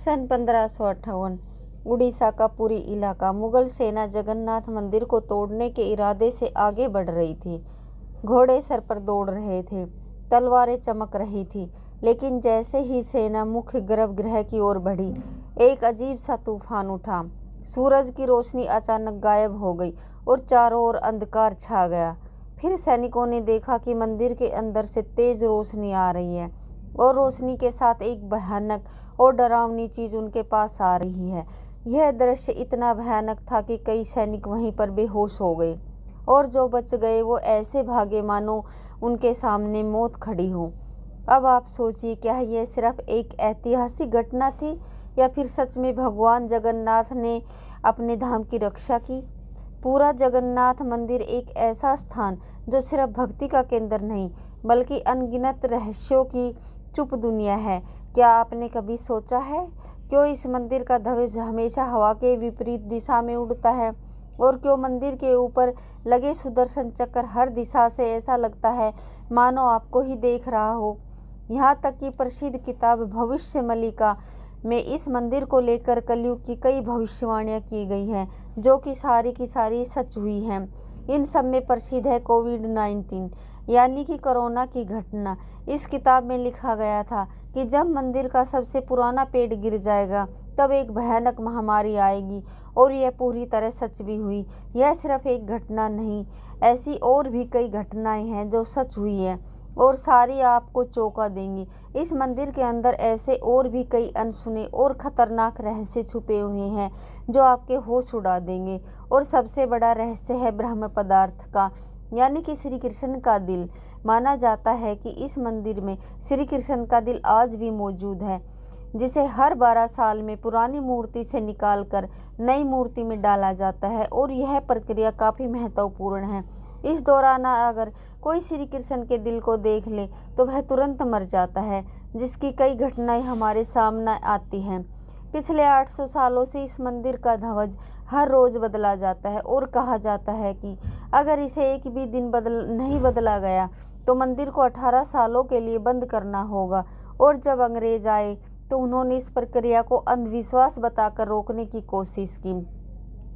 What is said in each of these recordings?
सन 1558 उड़ीसा का पुरी इलाका मुगल सेना जगन्नाथ मंदिर को तोड़ने के इरादे से आगे बढ़ रही थी। घोड़े सर पर दौड़ रहे थे, तलवारें चमक रही थी, लेकिन जैसे ही सेना मुख्य गर्भगृह की ओर बढ़ी, एक अजीब सा तूफान उठा। सूरज की रोशनी अचानक गायब हो गई और चारों ओर अंधकार छा गया। फिर सैनिकों ने देखा कि मंदिर के अंदर से तेज रोशनी आ रही है और रोशनी के साथ एक भयानक और डरावनी चीज उनके पास आ रही है। यह दृश्य इतना भयानक था कि कई सैनिक वहीं पर बेहोश हो गए और जो बच गए वो ऐसे भागे मानो उनके सामने मौत खड़ी हो। अब आप सोचिए, क्या यह सिर्फ एक ऐतिहासिक घटना थी या फिर सच में भगवान जगन्नाथ ने अपने धाम की रक्षा की? पूरा जगन्नाथ मंदिर एक ऐसा स्थान जो सिर्फ भक्ति का केंद्र नहीं बल्कि अनगिनत रहस्यों की चुप दुनिया है। क्या आपने कभी सोचा है क्यों इस मंदिर का ध्वज हमेशा हवा के विपरीत दिशा में उड़ता है और क्यों मंदिर के ऊपर लगे सुदर्शन चक्र हर दिशा से ऐसा लगता है मानो आपको ही देख रहा हो? यहाँ तक कि प्रसिद्ध किताब भविष्य मलिका में इस मंदिर को लेकर कलयुग की कई भविष्यवाणियाँ की गई हैं जो कि सारी की सारी सच हुई हैं। इन सब में प्रसिद्ध है कोविड-19 यानी कि कोरोना की घटना। इस किताब में लिखा गया था कि जब मंदिर का सबसे पुराना पेड़ गिर जाएगा तब एक भयानक महामारी आएगी और यह पूरी तरह सच भी हुई। यह सिर्फ एक घटना नहीं, ऐसी और भी कई घटनाएं हैं जो सच हुई हैं और सारी आपको चौंका देंगी। इस मंदिर के अंदर ऐसे और भी कई अनसुने और खतरनाक रहस्य छुपे हुए हैं जो आपके होश उड़ा देंगे। और सबसे बड़ा रहस्य है ब्रह्म पदार्थ का, यानी कि श्री कृष्ण का दिल। माना जाता है कि इस मंदिर में श्री कृष्ण का दिल आज भी मौजूद है, जिसे हर 12 साल में पुरानी मूर्ति से निकालकर नई मूर्ति में डाला जाता है और यह प्रक्रिया काफ़ी महत्वपूर्ण है। इस दौरान अगर कोई श्री कृष्ण के दिल को देख ले तो वह तुरंत मर जाता है, जिसकी कई घटनाएं हमारे सामने आती हैं। पिछले 800 सालों से इस मंदिर का ध्वज हर रोज बदला जाता है और कहा जाता है कि अगर इसे एक भी दिन नहीं बदला गया तो मंदिर को 18 सालों के लिए बंद करना होगा। और जब अंग्रेज आए तो उन्होंने इस प्रक्रिया को अंधविश्वास बताकर रोकने की कोशिश की,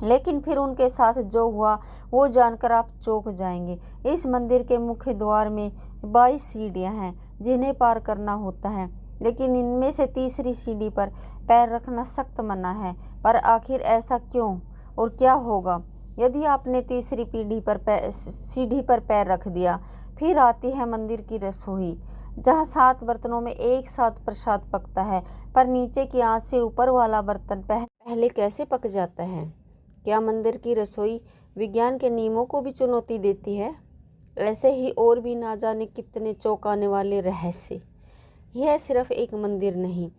लेकिन फिर उनके साथ जो हुआ वो जानकर आप चौंक जाएंगे। इस मंदिर के मुख्य द्वार में 22 सीढ़ियाँ हैं जिन्हें पार करना होता है, लेकिन इनमें से तीसरी सीढ़ी पर पैर रखना सख्त मना है। पर आखिर ऐसा क्यों और क्या होगा यदि आपने तीसरी सीढ़ी पर पैर रख दिया? फिर आती है मंदिर की रसोई, जहाँ 7 बर्तनों में एक साथ प्रसाद पकता है। पर नीचे की आंच से ऊपर वाला बर्तन पहले कैसे पक जाता है? क्या मंदिर की रसोई विज्ञान के नियमों को भी चुनौती देती है? ऐसे ही और भी ना जाने कितने चौंकाने वाले रहस्य। यह सिर्फ एक मंदिर नहीं,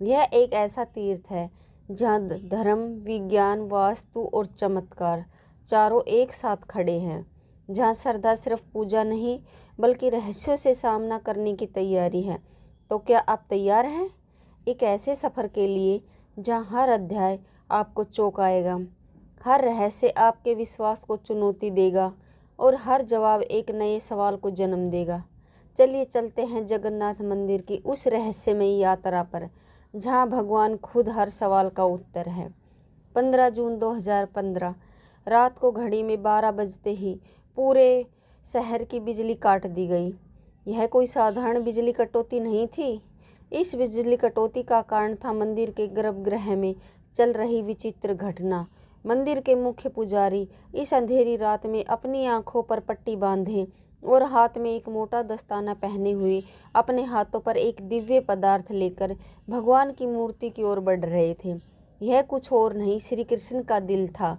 यह एक ऐसा तीर्थ है जहाँ धर्म, विज्ञान, वास्तु और चमत्कार चारों एक साथ खड़े हैं, जहाँ श्रद्धा सिर्फ पूजा नहीं बल्कि रहस्यों से सामना करने की तैयारी है। तो क्या आप तैयार हैं एक ऐसे सफ़र के लिए जहाँ हर अध्याय आपको चौंकाएगा, हर रहस्य आपके विश्वास को चुनौती देगा और हर जवाब एक नए सवाल को जन्म देगा? चलिए चलते हैं जगन्नाथ मंदिर की उस रहस्यमयी यात्रा पर जहां भगवान खुद हर सवाल का उत्तर है। 15 जून 2015 रात को घड़ी में 12 बजते ही पूरे शहर की बिजली काट दी गई। यह कोई साधारण बिजली कटौती नहीं थी। इस बिजली कटौती का कारण था मंदिर के गर्भगृह में चल रही विचित्र घटना। मंदिर के मुख्य पुजारी इस अंधेरी रात में अपनी आंखों पर पट्टी बांधे और हाथ में एक मोटा दस्ताना पहने हुए अपने हाथों पर एक दिव्य पदार्थ लेकर भगवान की मूर्ति की ओर बढ़ रहे थे। यह कुछ और नहीं, श्री कृष्ण का दिल था,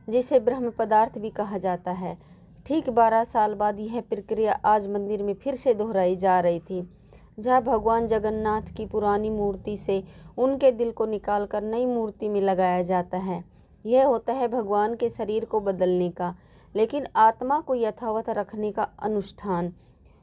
जिसे ब्रह्म पदार्थ भी कहा जाता है। ठीक 12 साल बाद यह प्रक्रिया आज मंदिर में फिर से दोहराई जा रही थी, जहाँ भगवान जगन्नाथ की पुरानी मूर्ति से उनके दिल को निकालकर नई मूर्ति में लगाया जाता है। यह होता है भगवान के शरीर को बदलने का, लेकिन आत्मा को यथावत रखने का अनुष्ठान।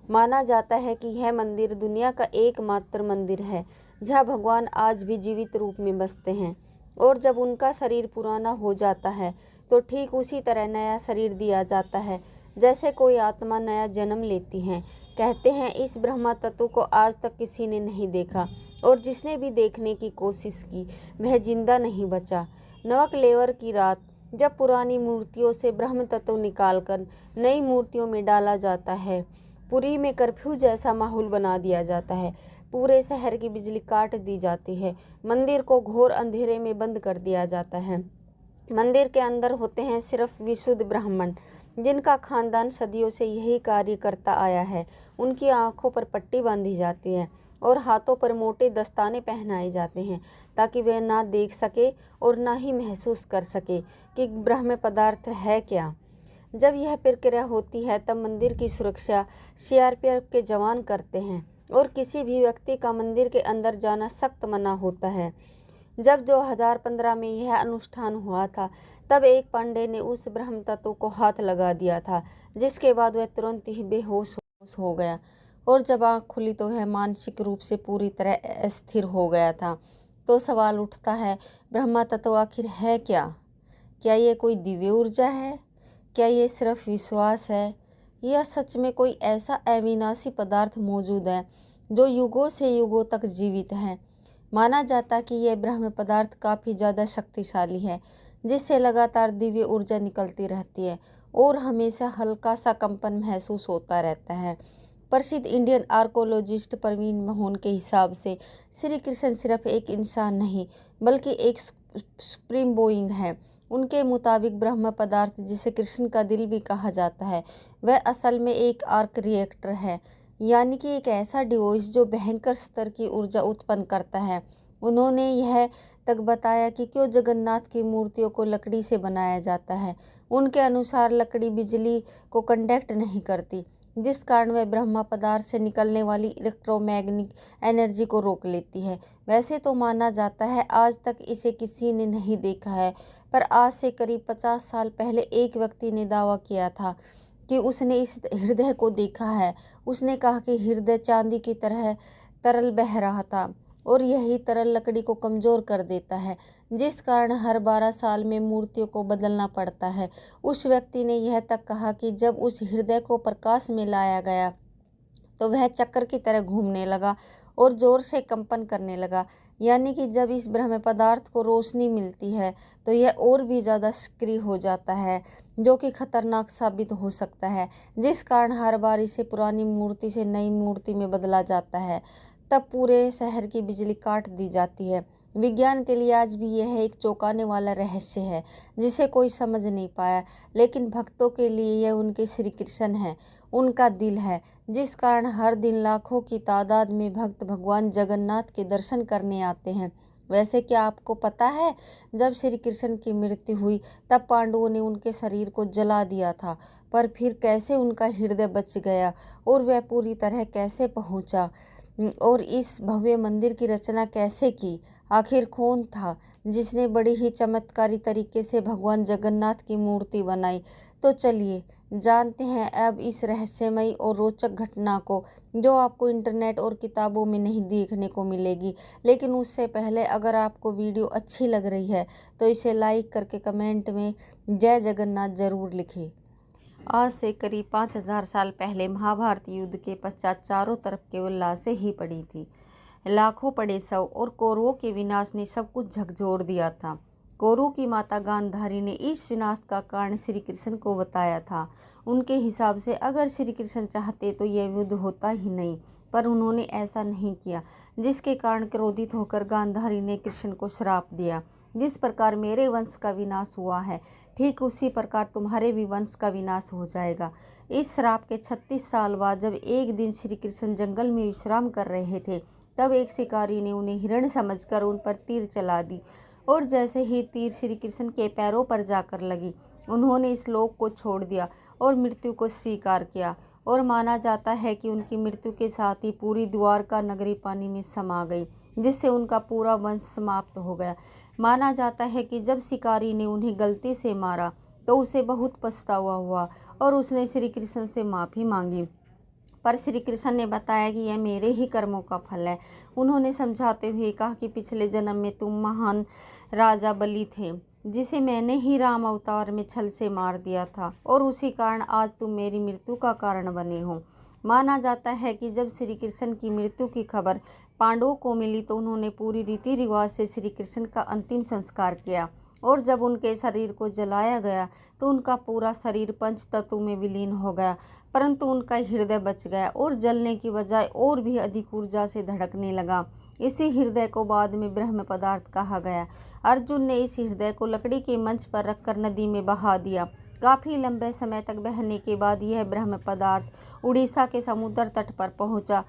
माना जाता है कि यह मंदिर दुनिया का एकमात्र मंदिर है जहाँ भगवान आज भी जीवित रूप में बसते हैं, और जब उनका शरीर पुराना हो जाता है तो ठीक उसी तरह नया शरीर दिया जाता है जैसे कोई आत्मा नया जन्म लेती है। कहते हैं इस ब्रह्मा तत्व को आज तक किसी ने नहीं देखा, और जिसने भी देखने की कोशिश की वह जिंदा नहीं बचा। नवक लेवर की रात, जब पुरानी मूर्तियों से ब्रह्म तत्व निकालकर नई मूर्तियों में डाला जाता है, पुरी में कर्फ्यू जैसा माहौल बना दिया जाता है। पूरे शहर की बिजली काट दी जाती है। मंदिर को घोर अंधेरे में बंद कर दिया जाता है। मंदिर के अंदर होते हैं सिर्फ विशुद्ध ब्राह्मण, जिनका खानदान सदियों से यही कार्य करता आया है। उनकी आंखों पर पट्टी बांधी जाती है और हाथों पर मोटे दस्ताने पहनाए जाते हैं, ताकि वे ना देख सके और ना ही महसूस कर सके कि ब्रह्म पदार्थ है क्या। जब यह प्रक्रिया होती है तब मंदिर की सुरक्षा सीआरपीएफ के जवान करते हैं और किसी भी व्यक्ति का मंदिर के अंदर जाना सख्त मना होता है। जब 2015 में यह अनुष्ठान हुआ था, तब एक पांडे ने उस ब्रह्म तत्व को हाथ लगा दिया था, जिसके बाद वह तुरंत ही बेहोश हो गया, और जब आँख खुली तो वह मानसिक रूप से पूरी तरह अस्थिर हो गया था। तो सवाल उठता है, ब्रह्म तत्व आखिर है क्या? क्या ये कोई दिव्य ऊर्जा है? क्या ये सिर्फ विश्वास है, या सच में कोई ऐसा अविनाशी पदार्थ मौजूद है जो युगों से युगों तक जीवित है? माना जाता कि यह ब्रह्म पदार्थ काफ़ी ज़्यादा शक्तिशाली है, जिससे लगातार दिव्य ऊर्जा निकलती रहती है और हमेशा हल्का सा कंपन महसूस होता रहता है। प्रसिद्ध इंडियन आर्कोलॉजिस्ट प्रवीण मोहन के हिसाब से श्री कृष्ण सिर्फ एक इंसान नहीं बल्कि एक सुप्रीम बोइंग है। उनके मुताबिक ब्रह्म पदार्थ, जिसे कृष्ण का दिल भी कहा जाता है, वह असल में एक आर्क रिएक्टर है, यानी कि एक ऐसा डिवाइस जो भयंकर स्तर की ऊर्जा उत्पन्न करता है। उन्होंने यह तक बताया कि क्यों जगन्नाथ की मूर्तियों को लकड़ी से बनाया जाता है। उनके अनुसार लकड़ी बिजली को कंडक्ट नहीं करती, जिस कारण वह ब्रह्म पदार्थ से निकलने वाली इलेक्ट्रोमैग्नेटिक एनर्जी को रोक लेती है। वैसे तो माना जाता है आज तक इसे किसी ने नहीं देखा है, पर आज से करीब 50 साल पहले एक व्यक्ति ने दावा किया था कि उसने इस हृदय को देखा है। उसने कहा कि हृदय चांदी की तरह तरल बह रहा था और यही तरल लकड़ी को कमज़ोर कर देता है, जिस कारण हर 12 साल में मूर्तियों को बदलना पड़ता है। उस व्यक्ति ने यह तक कहा कि जब उस हृदय को प्रकाश में लाया गया तो वह चक्कर की तरह घूमने लगा और ज़ोर से कंपन करने लगा, यानी कि जब इस ब्रह्म पदार्थ को रोशनी मिलती है तो यह और भी ज़्यादा सक्रिय हो जाता है, जो कि खतरनाक साबित हो सकता है, जिस कारण हर बार इसे पुरानी मूर्ति से नई मूर्ति में बदला जाता है। तब पूरे शहर की बिजली काट दी जाती है। विज्ञान के लिए आज भी यह एक चौंकाने वाला रहस्य है जिसे कोई समझ नहीं पाया, लेकिन भक्तों के लिए यह उनके श्री कृष्ण है, उनका दिल है, जिस कारण हर दिन लाखों की तादाद में भक्त भगवान जगन्नाथ के दर्शन करने आते हैं। वैसे क्या आपको पता है, जब श्री कृष्ण की मृत्यु हुई तब पांडवों ने उनके शरीर को जला दिया था, पर फिर कैसे उनका हृदय बच गया और वह पूरी तरह कैसे पहुंचा, और इस भव्य मंदिर की रचना कैसे की? आखिर कौन था जिसने बड़ी ही चमत्कारी तरीके से भगवान जगन्नाथ की मूर्ति बनाई? तो चलिए जानते हैं अब इस रहस्यमयी और रोचक घटना को, जो आपको इंटरनेट और किताबों में नहीं देखने को मिलेगी। लेकिन उससे पहले अगर आपको वीडियो अच्छी लग रही है तो इसे लाइक करके कमेंट में जय जगन्नाथ ज़रूर लिखें। आज से करीब 5000 साल पहले महाभारत युद्ध के पश्चात चारों तरफ केवल लाशें ही पड़ी थी। लाखों पड़े शव और कौरवों के विनाश ने सब कुछ झकझोर दिया था। कौरवों की माता गांधारी ने इस विनाश का कारण श्री कृष्ण को बताया था। उनके हिसाब से अगर श्री कृष्ण चाहते तो यह युद्ध होता ही नहीं, पर उन्होंने ऐसा नहीं किया, जिसके कारण क्रोधित होकर गांधारी ने कृष्ण को श्राप दिया, जिस प्रकार मेरे वंश का विनाश हुआ है ठीक उसी प्रकार तुम्हारे भी वंश का विनाश हो जाएगा। इस श्राप के 36 साल बाद जब एक दिन श्री कृष्ण जंगल में विश्राम कर रहे थे, तब एक शिकारी ने उन्हें हिरण समझकर उन पर तीर चला दी, और जैसे ही तीर श्री कृष्ण के पैरों पर जाकर लगी, उन्होंने इस लोक को छोड़ दिया और मृत्यु को स्वीकार किया। और माना जाता है कि उनकी मृत्यु के साथ ही पूरी द्वारका नगरी पानी में समा गई, जिससे उनका पूरा वंश समाप्त हो गया। माना जाता है कि जब शिकारी ने उन्हें गलती से मारा तो उसे बहुत पछतावा हुआ और उसने श्री कृष्ण से माफ़ी मांगी, पर श्री कृष्ण ने बताया कि यह मेरे ही कर्मों का फल है। उन्होंने समझाते हुए कहा कि पिछले जन्म में तुम महान राजा बलि थे, जिसे मैंने ही राम अवतार में छल से मार दिया था, और उसी कारण आज तुम मेरी मृत्यु का कारण बने हो। माना जाता है कि जब श्री कृष्ण की मृत्यु की खबर पांडवों को मिली तो उन्होंने पूरी रीति रिवाज से श्री कृष्ण का अंतिम संस्कार किया और जब उनके शरीर को जलाया गया तो उनका पूरा शरीर पंच तत्व में विलीन हो गया, परंतु उनका हृदय बच गया और जलने की बजाय और भी अधिक ऊर्जा से धड़कने लगा। इसी हृदय को बाद में ब्रह्म पदार्थ कहा गया। अर्जुन ने इस हृदय को लकड़ी के मंच पर रखकर नदी में बहा दिया। काफी लंबे समय तक बहने के बाद यह ब्रह्म पदार्थ उड़ीसा के समुद्र तट पर पहुंचा।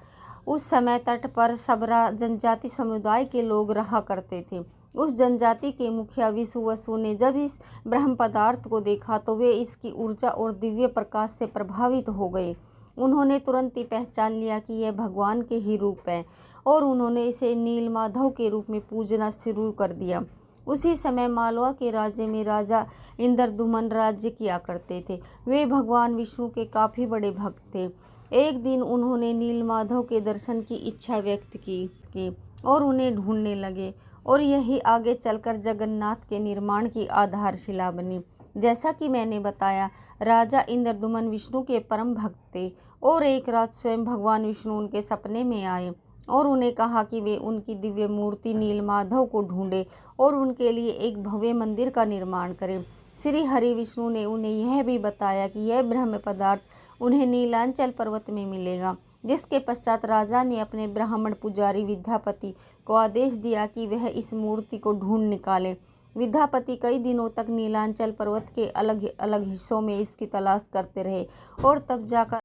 उस समय तट पर सबरा जनजाति समुदाय के लोग रहा करते थे। उस जनजाति के मुखिया विसुवसु ने जब इस ब्रह्म पदार्थ को देखा तो वे इसकी ऊर्जा और दिव्य प्रकाश से प्रभावित हो गए। उन्होंने तुरंत ही पहचान लिया कि यह भगवान के ही रूप है और उन्होंने इसे नीलमाधव के रूप में पूजना शुरू कर दिया। उसी समय मालवा के राज्य में राजा इंद्रदुमन राज्य किया करते थे। वे भगवान विष्णु के काफ़ी बड़े भक्त थे। एक दिन उन्होंने नीलमाधव के दर्शन की इच्छा व्यक्त की और उन्हें ढूंढने लगे और यही आगे चलकर जगन्नाथ के निर्माण की आधारशिला बनी। जैसा कि मैंने बताया, राजा इंद्रदुमन विष्णु के परम भक्त थे और एक रात स्वयं भगवान विष्णु उनके सपने में आए और उन्हें कहा कि वे उनकी दिव्य मूर्ति नीलमाधव को ढूंढे और उनके लिए एक भव्य मंदिर का निर्माण करें। श्री हरि विष्णु ने उन्हें यह भी बताया कि यह ब्रह्म पदार्थ उन्हें नीलांचल पर्वत में मिलेगा। जिसके पश्चात राजा ने अपने ब्राह्मण पुजारी विद्यापति को आदेश दिया कि वह इस मूर्ति को ढूंढ निकाले। विद्यापति कई दिनों तक नीलांचल पर्वत के अलग अलग हिस्सों में इसकी तलाश करते रहे और तब जाकर